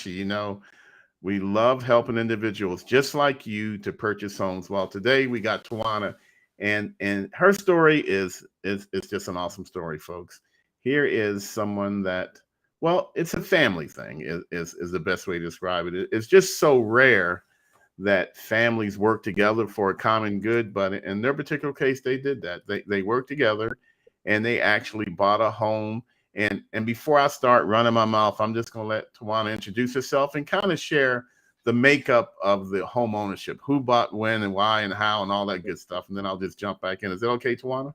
You know, we love helping individuals just like you to purchase homes. Well, today we got Tawana, and her story is just an awesome story, folks. Here is someone that, well, it's a family thing. Is the best way to describe it. It's just so rare that families work together for a common good. But in their particular case, they did that. They worked together, and they actually bought a home. And before I start running my mouth, I'm just going to let Tawana introduce herself and kind of share the makeup of the home ownership, who bought when and why and how and all that good stuff. And then I'll just jump back in. Is it okay, Tawana?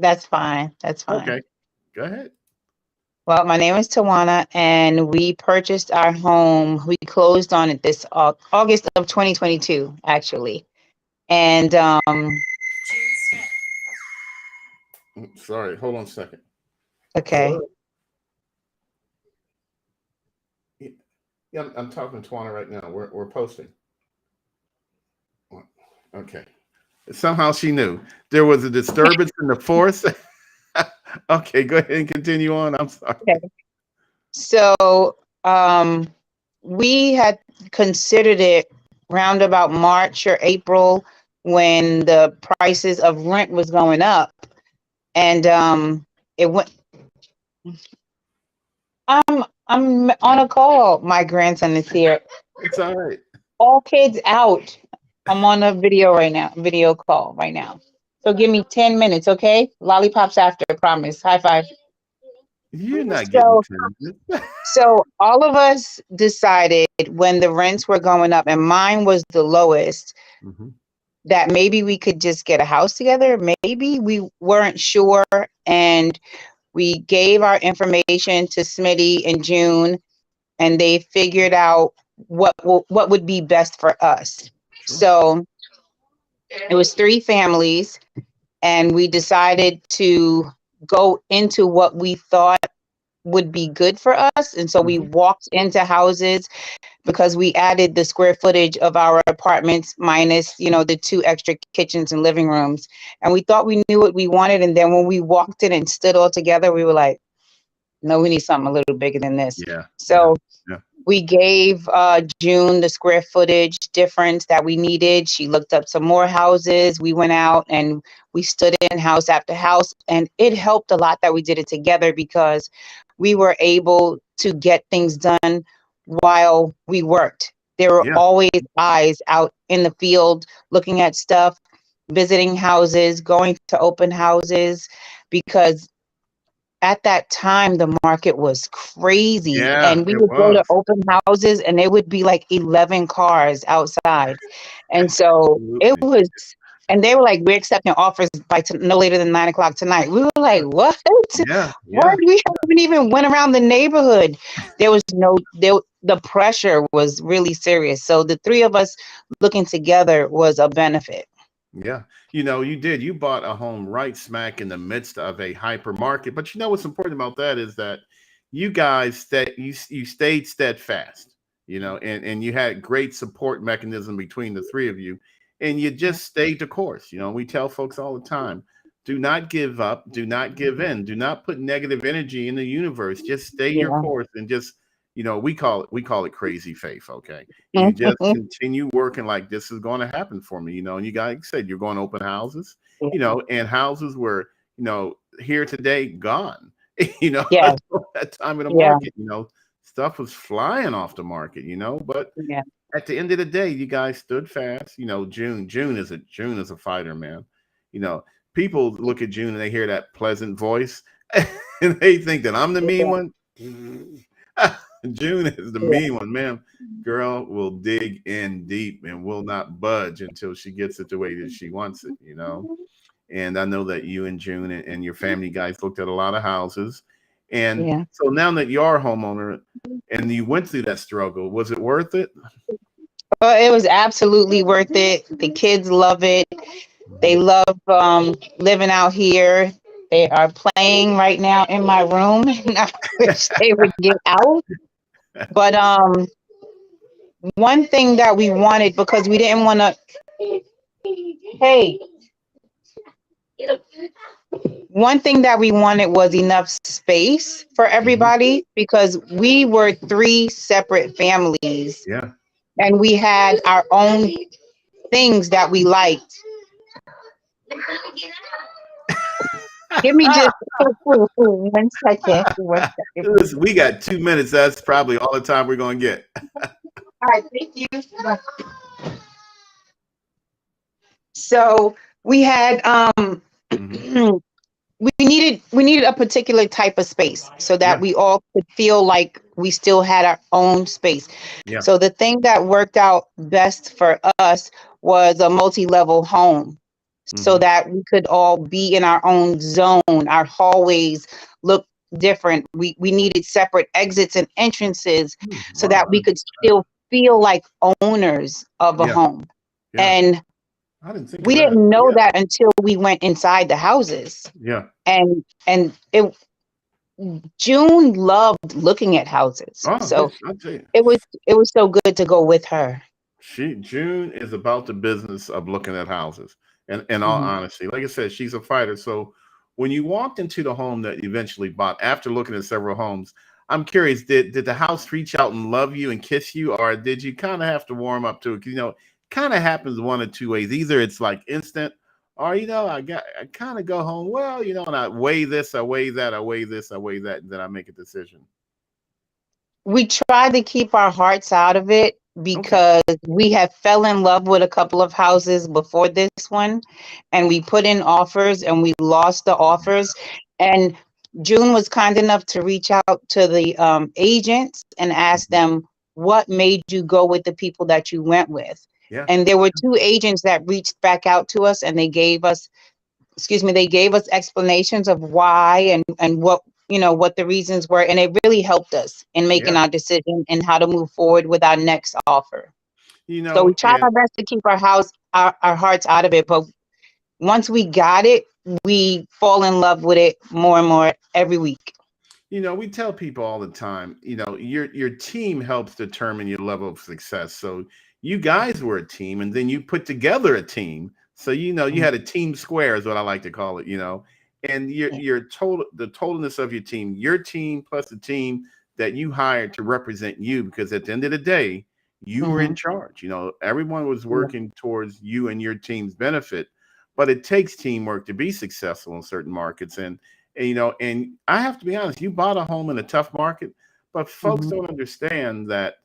That's fine. That's fine. Okay, go ahead. Well, my name is Tawana, and we purchased our home. We closed on it this August of 2022, actually. And Sorry, hold on a second. okay, Yeah, I'm talking to Tawana right now. We're posting. Okay. Somehow she knew there was a disturbance in the force. Okay, go ahead and continue on. I'm sorry. okay. So we had considered it round about March or April when the prices of rent was going up, and it went. I'm on a call. My grandson is here. It's all right. All kids out. I'm on a video call right now. So give me 10 minutes, okay? Lollipops after, promise. High five. You're not getting So, tempted. so all of us decided when the rents were going up, and mine was the lowest, Hmm. that maybe we could just get a house together. Maybe we weren't sure, and we gave our information to Smitty in June, and they figured out what would be best for us. Sure. So it was three families, and we decided to go into what we thought would be good for us. And so we Hmm. walked into houses because we added the square footage of our apartments minus, the two extra kitchens and living rooms. And we thought we knew what we wanted. And then when we walked in and stood all together, we were like, no, we need something a little bigger than this. Yeah, yeah, So yeah. we gave June the square footage difference that we needed. She looked up some more houses. We went out and we stood in house after house. And it helped a lot that we did it together because we were able to get things done while we worked. There were Yeah. always eyes out in the field looking at stuff, visiting houses, going to open houses, because at that time the market was crazy, Yeah, and we it would go to was. open houses and there would be like 11 cars outside. And so it Absolutely. was, and they were like, we're accepting offers by no later than 9 o'clock tonight. We were like, what? Yeah, What? yeah, We haven't even went around the neighborhood. There was no there The pressure was really serious, so the three of us looking together was a benefit. yeah. You know, you did. You bought a home right smack in the midst of a hypermarket. But you know what's important about that is that you guys you stayed steadfast. You know, and you had great support mechanism between the three of you, and you just stayed the course. You know, we tell folks all the time, do not give up, do not give in, do not put negative energy in the universe. Just stay your Yeah. course and just, we call it crazy faith. Okay, you just continue working like this is going to happen for me, and you guys said you're going to open houses, and houses were, here today, gone. Yeah. That time in the Yeah. market, stuff was flying off the market, but Yeah. at the end of the day, you guys stood fast. June is a fighter, man. You know, people look at June and they hear that pleasant voice and they think that I'm the mean Yeah. one. June is the Yeah. mean one, man. Girl will dig in deep and will not budge until she gets it the way that she wants it. And I know that you and June and your family guys looked at a lot of houses. And Yeah. so now that you are a homeowner and you went through that struggle, was it worth it? Well, it was absolutely worth it. The kids love it. They Mhm. love living out here. They are playing right now in my room, and I wish they would get out. But one thing that we wanted, because we didn't want to. Hey, One thing that we wanted was enough space for everybody because we were three separate families Yeah. and we had our own things that we liked. Give me just 1 second. 1 second. Listen, we got 2 minutes. That's probably all the time we're going to get. All right, thank you. So we had Mhm. we needed a particular type of space so that Yeah. we all could feel like we still had our own space. Yeah. So the thing that worked out best for us was a multi-level home so Mhm. that we could all be in our own zone. Our hallways look different. We needed separate exits and entrances so that Wow. we could still feel like owners of a Yeah. home. Yeah. And I didn't think of we that. didn't know Yeah. that until we went inside the houses. Yeah. And it June loved looking at houses. Oh, So I'll tell you. it was so good to go with her. June is about the business of looking at houses. And in all Mhm. honesty, like I said, she's a fighter. So when you walked into the home that you eventually bought after looking at several homes, I'm curious, did the house reach out and love you and kiss you, or did you kind of have to warm up to it? 'Cause, kind of happens one of two ways. Either it's like instant, or I kind of go home, well, and I weigh this, I weigh that, I weigh this, I weigh that, and then I make a decision. We tried to keep our hearts out of it Okay. because we had fell in love with a couple of houses before this one, and we put in offers and we lost the offers. And June was kind enough to reach out to the agents and ask Mhm. them what made you go with the people that you went with. Yeah. And there were two agents that reached back out to us and they gave us, excuse me, they gave us explanations of why and what, what the reasons were, and it really helped us in making Yeah. our decision and how to move forward with our next offer. You So we know, tried and our best to keep our hearts out of it, but once we got it, we fall in love with it more and more every week. we tell people all the time, your team helps determine your level of success. So you guys were a team, and then you put together a team. So you Mhm. had a team square, is what I like to call it. And your the totalness of your team plus the team that you hired to represent you, because at the end of the day, you were in Mhm. charge. Everyone was Yeah. working towards you and your team's benefit, but it takes teamwork to be successful in certain markets. And I have to be honest, you bought a home in a tough market, but folks Mhm. don't understand that.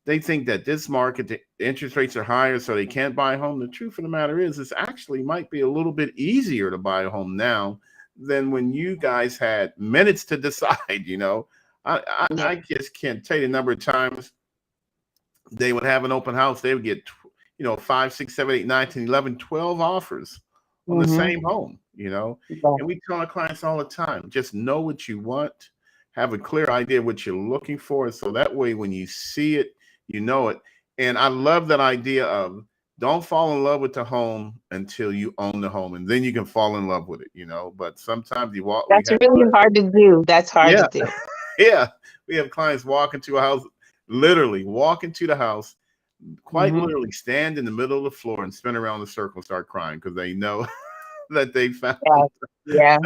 They think that this market, the interest rates are higher, so they can't buy a home. The truth of the matter is, it's actually might be a little bit easier to buy a home now than when you guys had minutes to decide. I Yeah. just can't tell you the number of times they would have an open house. They would get, 5, 6, 7, 8, 9, 10, 11, 12 offers on the Mhm. same home. Yeah. And we tell our clients all the time, just know what you want, have a clear idea of what you're looking for. So that way, when you see it, you know it. And I love that idea of don't fall in love with the home until you own the home, and then you can fall in love with it. But sometimes we That's had really hard to do. That's hard to yeah, do. yeah, we have clients walk into a house, literally walk into the house, quite Mhm. literally stand in the middle of the floor and spin around the circle and start crying because they know that they found, Yeah.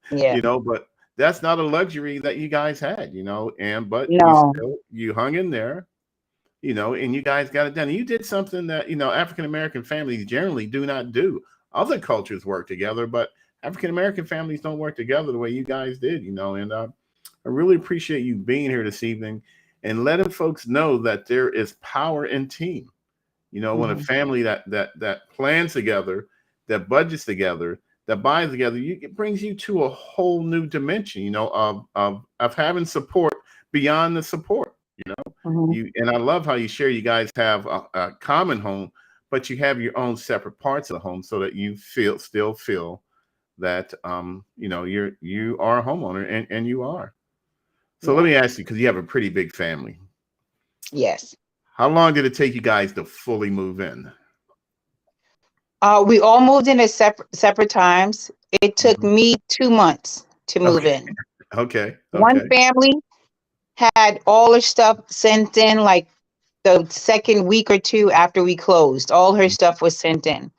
Yeah. Yeah. but that's not a luxury that you guys had, but No. you hung in there, and you guys got it done. And you did something that, African American families generally do not do. Other cultures work together, but African American families don't work together the way you guys did, and I really appreciate you being here this evening and letting folks know that there is power in team. When a Mhm. family that plans together, that budgets together, that buys together, it brings you to a whole new dimension, of having support beyond the support. Mhm. And I love how you share. You guys have a common home, but you have your own separate parts of the home, so that you still feel that you are a homeowner, and you are. So let Yeah. me ask you, because you have a pretty big family, Yes. how long did it take you guys to fully move in? We all moved in at separate times. It took Mhm. me 2 months to move Okay, in. okay, One okay, family had all her stuff sent in like the second week or two after we closed. All her stuff was sent in.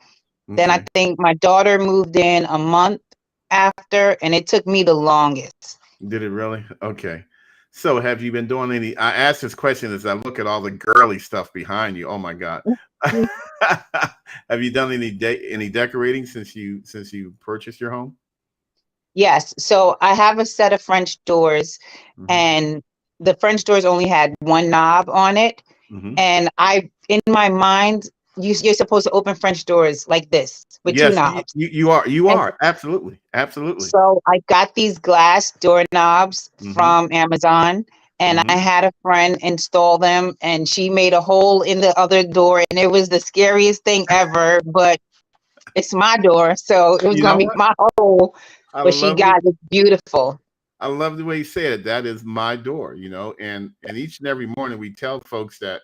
Then I okay. think my daughter moved in a month after, and it took me the longest. Did it really? Okay. So have you been doing any? I asked this question as I look at all the girly stuff behind you. Oh my God. Have you done any decorating since you purchased your home? Yes. So I have a set of French doors, Hmm. and the French doors only had one knob on it. Hmm. And in my mind, you're supposed to open French doors like this with two Yes, knobs. you And are absolutely, absolutely. so I got these glass doorknobs Hmm. from Amazon, and I Hmm. had a friend install them, and she made a hole in the other door, and it was the scariest thing ever. But it's my door, so it was You gonna know be what? my hole. I But she love got it beautiful. I love the way you said it. That is my door, and each and every morning we tell folks that,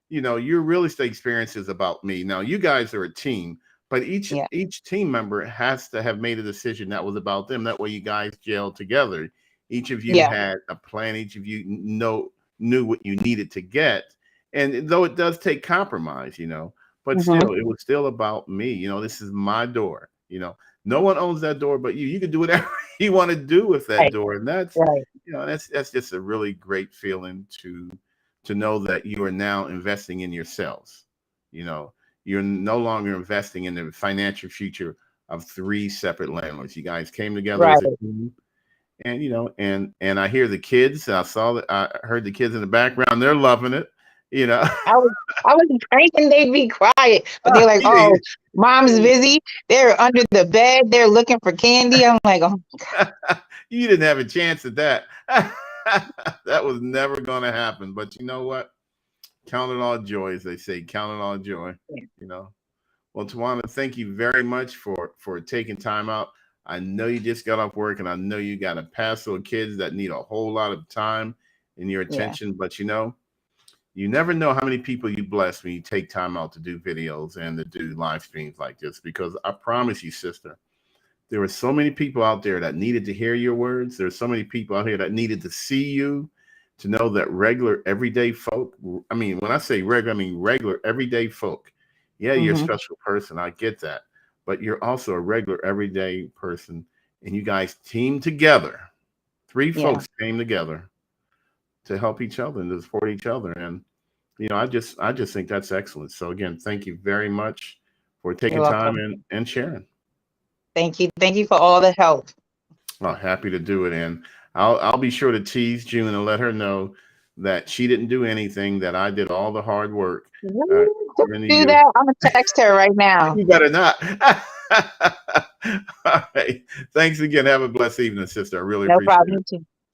your real estate experience is about me. Now, you guys are a team, but each Yeah, each team member has to have made a decision that was about them. That way you guys gel together. Each of you yeah, had a plan, each of you knew what you needed to get. And though it does take compromise, but hmm, still, it was still about me. This is my door. No one owns that door but you. You can do whatever you want to do with that right, door. And right. that's just a really great feeling to know that you are now investing in yourselves. You know, you're no longer investing in the financial future of three separate landlords. You guys came together as a Right. team, and and I hear the kids. I heard the kids in the background. They're loving it. You know, I was I was praying they'd be quiet, but they're like, "Oh, mom's you busy. They're under the bed. They're looking for candy." I'm like, "Oh, you didn't have a chance at that. That was never going to happen. But you know what? Count it all joy, as they say. Count it all joy. yeah, You know. Well, Tawana, thank you very much for taking time out. I know you just got off work, and I know you got a passel of kids that need a whole lot of time and your yeah, attention. But you never know how many people you bless when you take time out to do videos and to do live streams like this. Because I promise you, sister, there were so many people out there that needed to hear your words. There's so many people out here that needed to see you, to know that regular, everyday folk. I mean, when I say regular, I mean regular, everyday folk. Yeah, you're a hmm, special person. I get that. But you're also a regular, everyday person. And you guys teamed together. Three yeah." folks came together to help each other and to support each other. And, I just think that's excellent. So again, thank you very much for You're taking time welcome. and sharing. Thank you for all the help. Well, happy to do it, and I'll be sure to tease June and let her know that she didn't do anything. That I did all the hard work, Just according to do you. that. I'm gonna text her right now. You better not. All right. Thanks again. Have a blessed evening, sister. I really No appreciate problem. it. You too.